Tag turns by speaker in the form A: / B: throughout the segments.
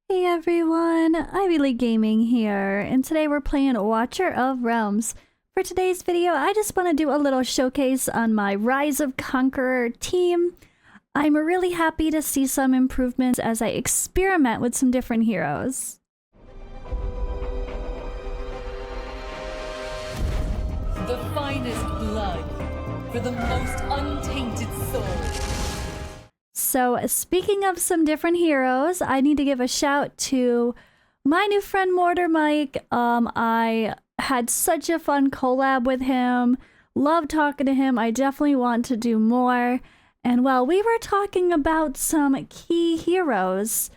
A: Hey everyone, Ivy League Gaming here, and today we're playing Watcher of Realms. For today's video, I just want to do a little showcase on my Rise of Conqueror team. I'm really happy to see some improvements as I experiment with some different heroes.
B: The finest blood for the most untainted soul.
A: So, speaking of some different heroes, I need to give a shout to my new friend Mortar Mike. I had such a fun collab with him. Love talking to him. I definitely want to do more. And while we were talking about some key heroes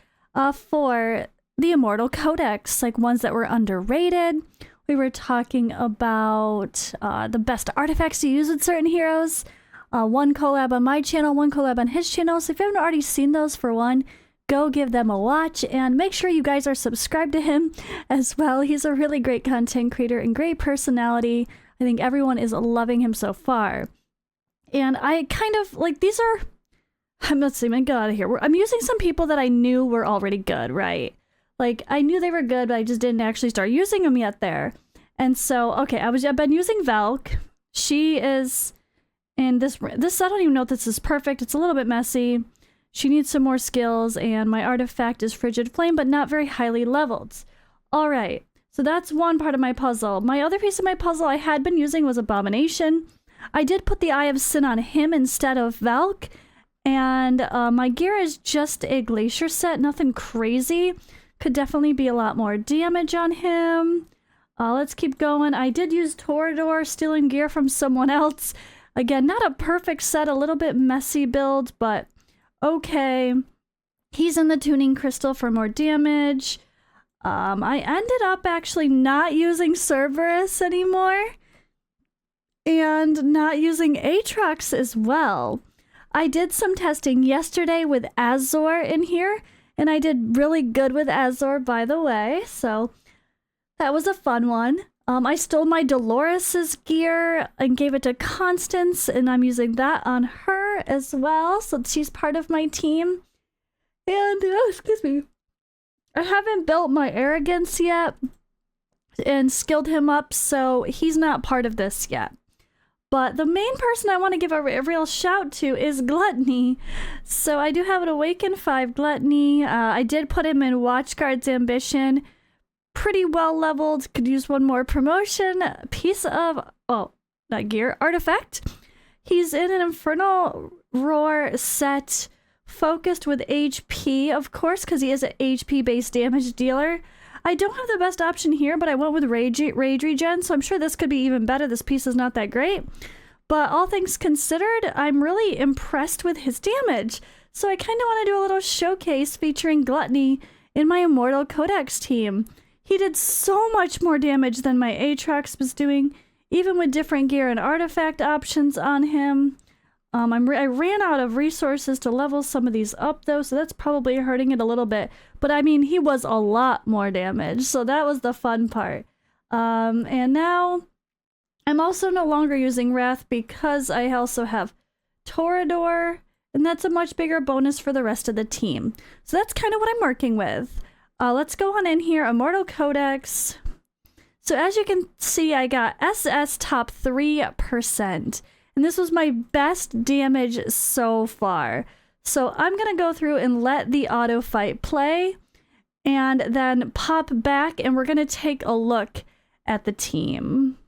A: for the Immortal Codex, like ones that were underrated, we were talking about the best artifacts to use with certain heroes. One collab on my channel, one collab on his channel. So if you haven't already seen those, for one, go give them a watch and make sure you guys are subscribed to him as well. He's a really great content creator and great personality. I think everyone is loving him so far. And I kind of like these are, let's see, get out of here. I'm using some people that I knew were already good, right? Like I knew they were good, but I just didn't actually start using them yet there. And so, okay, I've been using Valk. She is. And this, I don't even know if this is perfect. It's a little bit messy. She needs some more skills, and my artifact is Frigid Flame, but not very highly leveled. All right, so that's one part of my puzzle. My other piece of my puzzle I had been using was Abomination. I did put the Eye of Sin on him instead of Valk, and my gear is just a Glacier set, nothing crazy. Could definitely be a lot more damage on him. Let's keep going. I did use Torador, stealing gear from someone else. Again, not a perfect set, a little bit messy build, but okay. He's in the tuning crystal for more damage. I ended up actually not using Cerberus anymore and not using Aatrox as well. I did some testing yesterday with Azor in here, and I did really good with Azor, by the way, so that was a fun one. I stole my Dolores's gear and gave it to Constance, and I'm using that on her as well, so she's part of my team. And, excuse me, I haven't built my Arrogance yet and skilled him up, so he's not part of this yet. But the main person I want to give a real shout to is Gluttony. So I do have an Awaken 5 Gluttony. I did put him in Watchguard's Ambition. Pretty well leveled, could use one more promotion. Piece of, oh, not gear, artifact. He's in an Infernal Roar set, focused with HP, of course, because he is an HP-based damage dealer. I don't have the best option here, but I went with Rage Regen, so I'm sure this could be even better. This piece is not that great. But all things considered, I'm really impressed with his damage. So I kind of want to do a little showcase featuring Gluttony in my Immortal Codex team. He did so much more damage than my Aatrox was doing, even with different gear and artifact options on him. I ran out of resources to level some of these up, though, so that's probably hurting it a little bit. But, I mean, he was a lot more damage, so that was the fun part. And now, I'm also no longer using Wrath because I also have Torador, and that's a much bigger bonus for the rest of the team. So that's kind of what I'm working with. Let's go on in here, Immortal Codex. So as you can see, I got SS top 3%. And this was my best damage so far. So I'm going to go through and let the auto fight play. And then pop back and we're going to take a look at the team.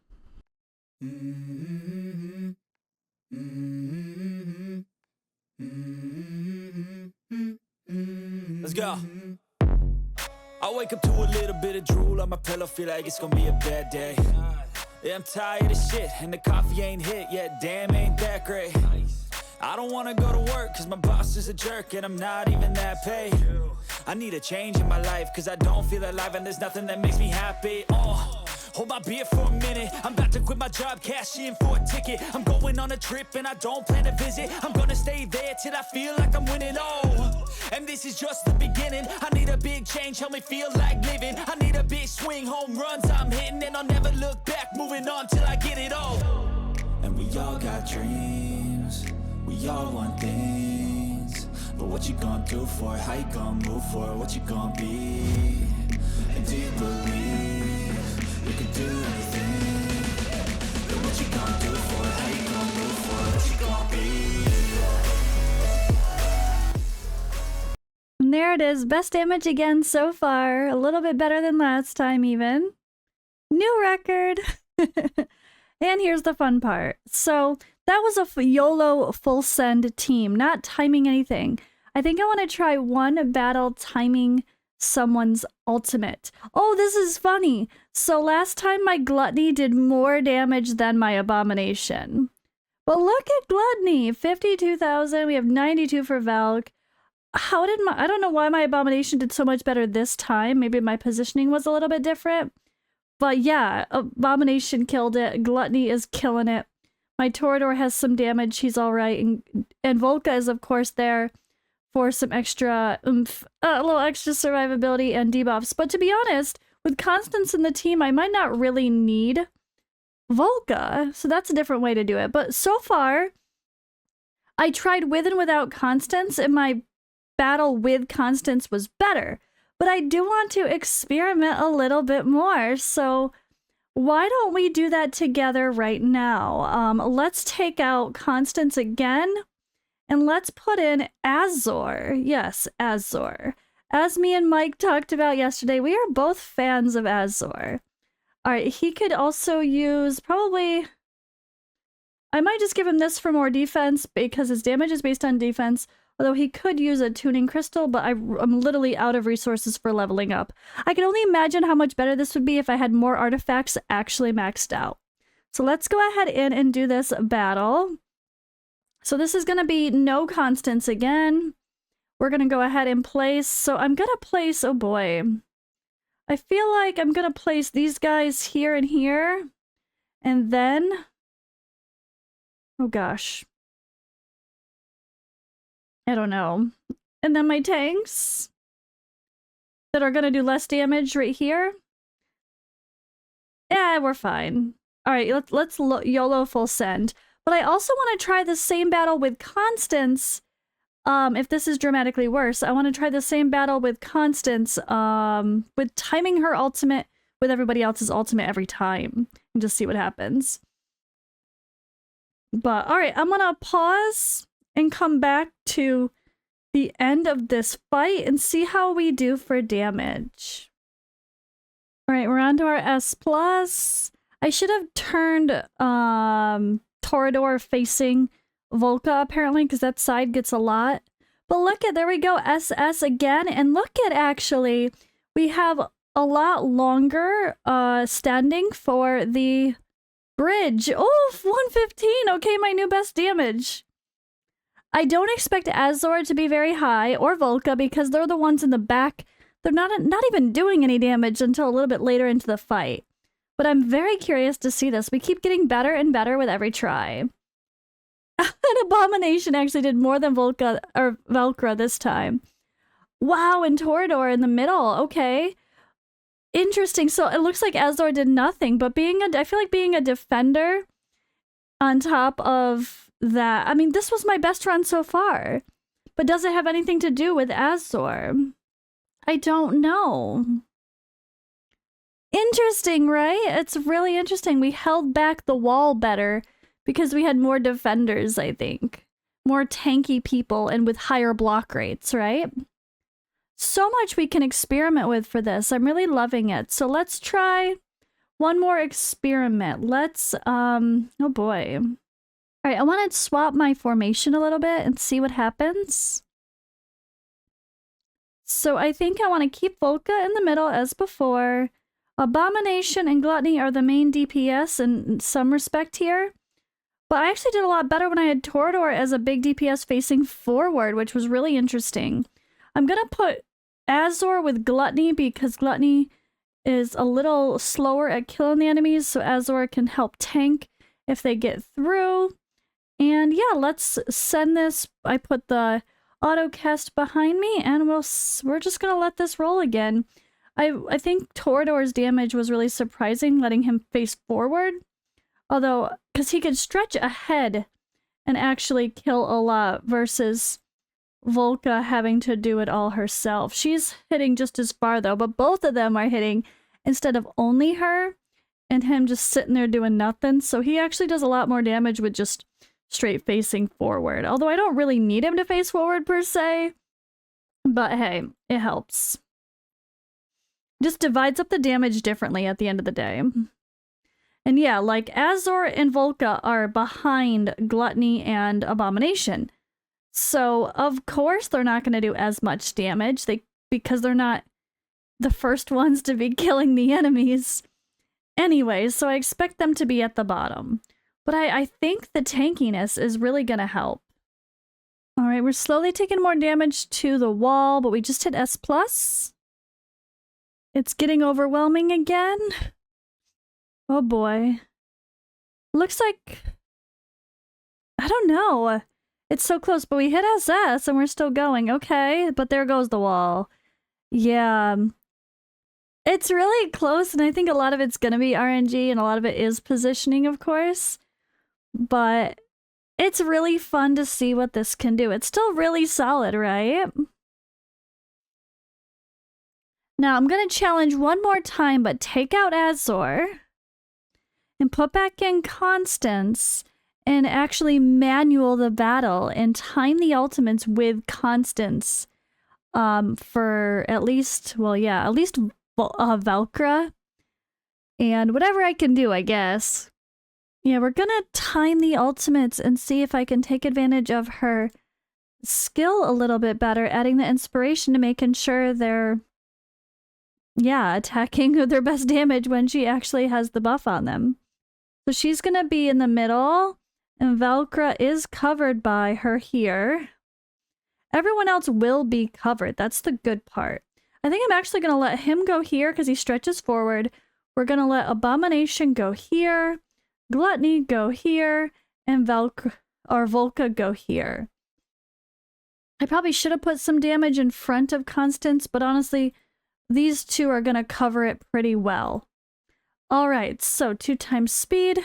C: Let's go. I wake up to a little bit of drool on my pillow, feel like it's gonna be a bad day. Yeah, I'm tired of shit, and the coffee ain't hit yet, damn, ain't that great. I don't wanna go to work, cause my boss is a jerk, and I'm not even that paid. I need a change in my life, cause I don't feel alive, and there's nothing that makes me happy. Hold my beer for a minute, I'm about to quit my job, cash in for a ticket. I'm going on a trip, and I don't plan to visit. I'm gonna stay there till I feel like I'm winning, and this is just the beginning. I need a big change, help me feel like living. I need a big swing, home runs I'm hitting, and I'll never look back, moving on till I get it all. And we all got dreams, we all want things, But what you gonna do for it? How you gonna move for it? What you gonna be? And do you believe you can do anything? But what you gonna do for it? How you gonna move for it? What you gonna be?
A: And there it is. Best damage again so far. A little bit better than last time even. New record. And here's the fun part. So that was a YOLO full send team, not timing anything. I think I want to try one battle timing someone's ultimate. Oh, this is funny. So last time my Gluttony did more damage than my Abomination. But look at Gluttony, 52,000. We have 92 for Valk. How did I don't know why my Abomination did so much better this time. Maybe my positioning was a little bit different. But yeah, Abomination killed it. Gluttony is killing it. My Torador has some damage. He's all right. And Volca is, of course, there for some extra oomph, a little extra survivability and debuffs. But to be honest, with Constance in the team, I might not really need Volca. So that's a different way to do it. But so far, I tried with and without Constance, and my battle with Constance was better. But I do want to experiment a little bit more, so why don't we do that together right now? Let's take out Constance again, and let's put in Azor. Yes, Azor. As me and Mike talked about yesterday, we are both fans of Azor. Alright, he could also use probably... I might just give him this for more defense, because his damage is based on defense. Although he could use a tuning crystal, but I'm literally out of resources for leveling up. I can only imagine how much better this would be if I had more artifacts actually maxed out. So let's go ahead in and do this battle. So this is going to be no Constance again. We're going to go ahead and place. So I'm going to place, oh boy. I feel like I'm going to place these guys here and here. And then, oh gosh. I don't know. And then my tanks that are going to do less damage right here. Yeah, we're fine. All right, let's YOLO full send. But I also want to try the same battle with Constance. If this is dramatically worse, I want to try the same battle with Constance, with timing her ultimate with everybody else's ultimate every time. And just see what happens. But, all right, I'm going to pause and come back to the end of this fight and see how we do for damage. Alright, we're on to our S+. I should have turned Torador facing Volca, apparently, because that side gets a lot. But look at, there we go, SS again. And look at, actually, we have a lot longer standing for the bridge. Oh, 115! Okay, my new best damage. I don't expect Azor to be very high, or Volca, because they're the ones in the back. They're not even doing any damage until a little bit later into the fight. But I'm very curious to see this. We keep getting better and better with every try. An Abomination actually did more than Volca or Velcro this time. Wow, and Torador in the middle. Okay. Interesting. So it looks like Azor did nothing, but I feel like being a defender on top of that. I mean, this was my best run so far. But does it have anything to do with Azor? I don't know. Interesting, right? It's really interesting. We held back the wall better because we had more defenders, I think. More tanky people and with higher block rates, right? So much we can experiment with for this. I'm really loving it. So let's try one more experiment. Let's, oh boy. All right, I want to swap my formation a little bit and see what happens. So I think I want to keep Volca in the middle as before. Abomination and Gluttony are the main DPS in some respect here. But I actually did a lot better when I had Torador as a big DPS facing forward, which was really interesting. I'm going to put Azor with Gluttony because Gluttony is a little slower at killing the enemies, so Azor can help tank if they get through. And yeah, let's send this. I put the auto cast behind me, and we're just gonna let this roll again. I think Torador's damage was really surprising, letting him face forward. Although, because he could stretch ahead and actually kill a lot versus Volca having to do it all herself. She's hitting just as far though, but both of them are hitting instead of only her and him just sitting there doing nothing. So he actually does a lot more damage with just straight facing forward. Although I don't really need him to face forward per se, but hey, it helps. Just divides up the damage differently at the end of the day. And yeah, like Azor and Volca are behind Gluttony and Abomination. So, of course, they're not going to do as much damage because they're not the first ones to be killing the enemies. Anyway, so I expect them to be at the bottom. But I think the tankiness is really going to help. Alright, we're slowly taking more damage to the wall, but we just hit S+. It's getting overwhelming again. Oh boy. Looks like... I don't know. It's so close, but we hit SS and we're still going. Okay, but there goes the wall. Yeah. It's really close, and I think a lot of it's gonna be RNG, and a lot of it is positioning, of course. But it's really fun to see what this can do. It's still really solid, right? Now, I'm gonna challenge one more time, but take out Azor and put back in Constance and actually manual the battle and time the ultimates with Constance for at least, well, yeah, at least Valkyra and whatever I can do, I guess. Yeah, we're gonna time the ultimates and see if I can take advantage of her skill a little bit better, adding the inspiration to making sure they're, yeah, attacking with their best damage when she actually has the buff on them. So she's gonna be in the middle, and Valkyra is covered by her here. Everyone else will be covered. That's the good part. I think I'm actually gonna let him go here because he stretches forward. We're gonna let Abomination go here, Gluttony go here, and Volca go here. I probably should have put some damage in front of Constance, but honestly, these two are gonna cover it pretty well. Alright, so 2 times speed.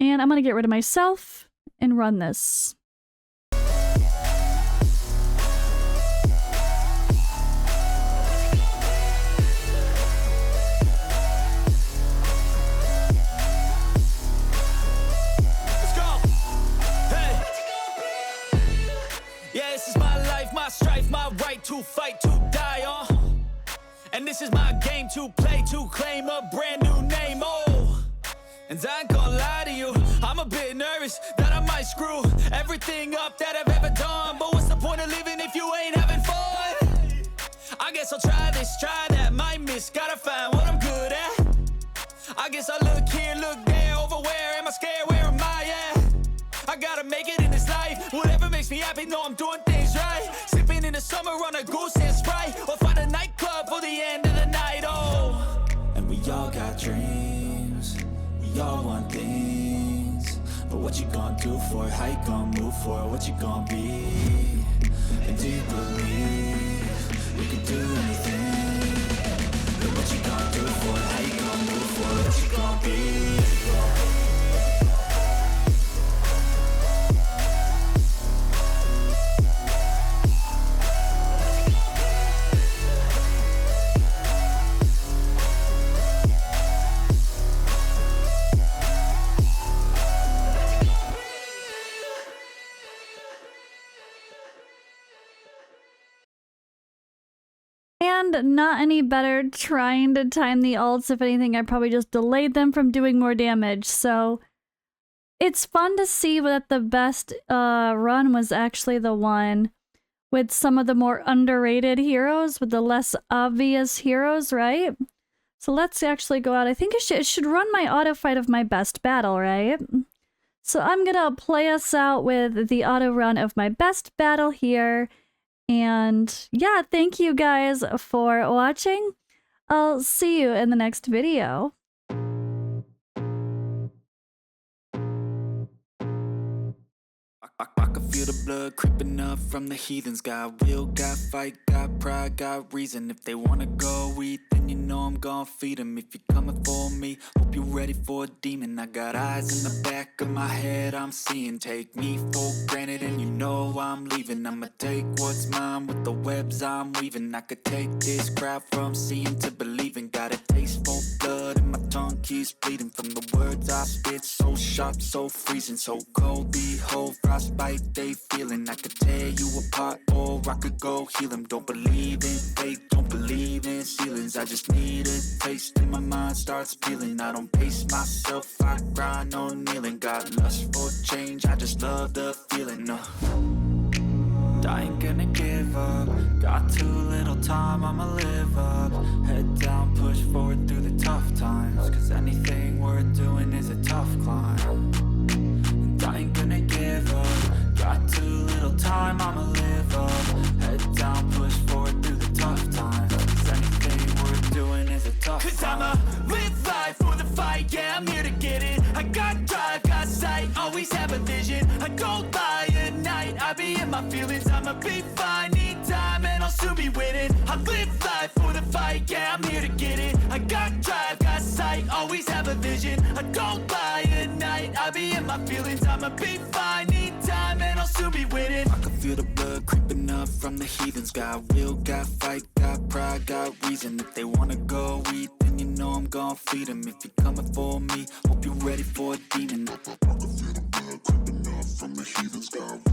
A: And I'm gonna get rid of myself and run this.
C: Strife, my right to fight, to die on. And this is my game to play, to claim a brand new name, oh. And I ain't gonna lie to you, I'm a bit nervous that I might screw everything up that I've ever done. But what's the point of living if you ain't having fun? I guess I'll try this, try that, might miss, gotta find what I'm good at. I guess I look here, look there, over where am I scared, where am I at? I gotta make it in this life, whatever makes me happy, know I'm doing things right. Sipping in the summer on a goose and Sprite, or find a nightclub for the end of the night, oh. And we all got dreams, we all want things. But what you gonna do for it, how you gonna move for it, what you gonna be? And do you believe you can do anything? But what you gonna do for it, how you gonna move for it, what you gonna be?
A: And not any better trying to time the ults. If anything, I probably just delayed them from doing more damage. So it's fun to see that the best run was actually the one with some of the more underrated heroes, with the less obvious heroes, right? So let's actually go out. I think it should run my auto fight of my best battle, right? So I'm gonna play us out with the auto run of my best battle here. And yeah, thank you guys for watching. I'll see you in the next video.
C: I can feel the blood creeping up from the heathens. Got will, got fight, got pride, got reason. If they wanna go eat, then you know I'm gon' feed them. If you're coming for me, hope you're ready for a demon. I got eyes in the back of my head, I'm seeing. Take me for granted and you know I'm leaving. I'ma take what's mine with the webs I'm weaving. I could take this crowd from seeing to believing. Got a taste for blood and my tongue keeps bleeding. From the words I spit, so sharp, so freezing, so cold. Behold, frostbite they feeling. I could tear you apart or I could go heal them. Don't believe in fate, don't believe in ceilings. I just need a taste and my mind starts peeling. I don't pace myself, I grind on kneeling. Got lust for change, I just love the feeling. I ain't gonna give up. Got too little time, I'ma live up. Head down, push forward through the tough times. Cause anything worth doing is a tough climb. And I ain't gonna give up. Got too little time, I'ma live up. Head down, push forward through the tough times. Cause anything worth doing is a tough climb. Cause I'ma live life for the fight, yeah, I'm here to get it. I got drive, got sight, always have a vision. I don't lie at night, I be in my feelings. I'ma be fine, need time and I'll soon be winning. I live life for the fight, yeah, I'm here to get it. I got drive, got sight, always have a vision. I don't lie at night, I be in my feelings. I'ma be fine, need time and I'll soon be winning. I can feel the blood creeping up from the heathens. Got will, got fight, got pride, got reason. If they wanna go eat, then you know I'm gon' feed them. If you're coming for me, hope you're ready for a demon. I can feel the blood creeping up from the heathens. Got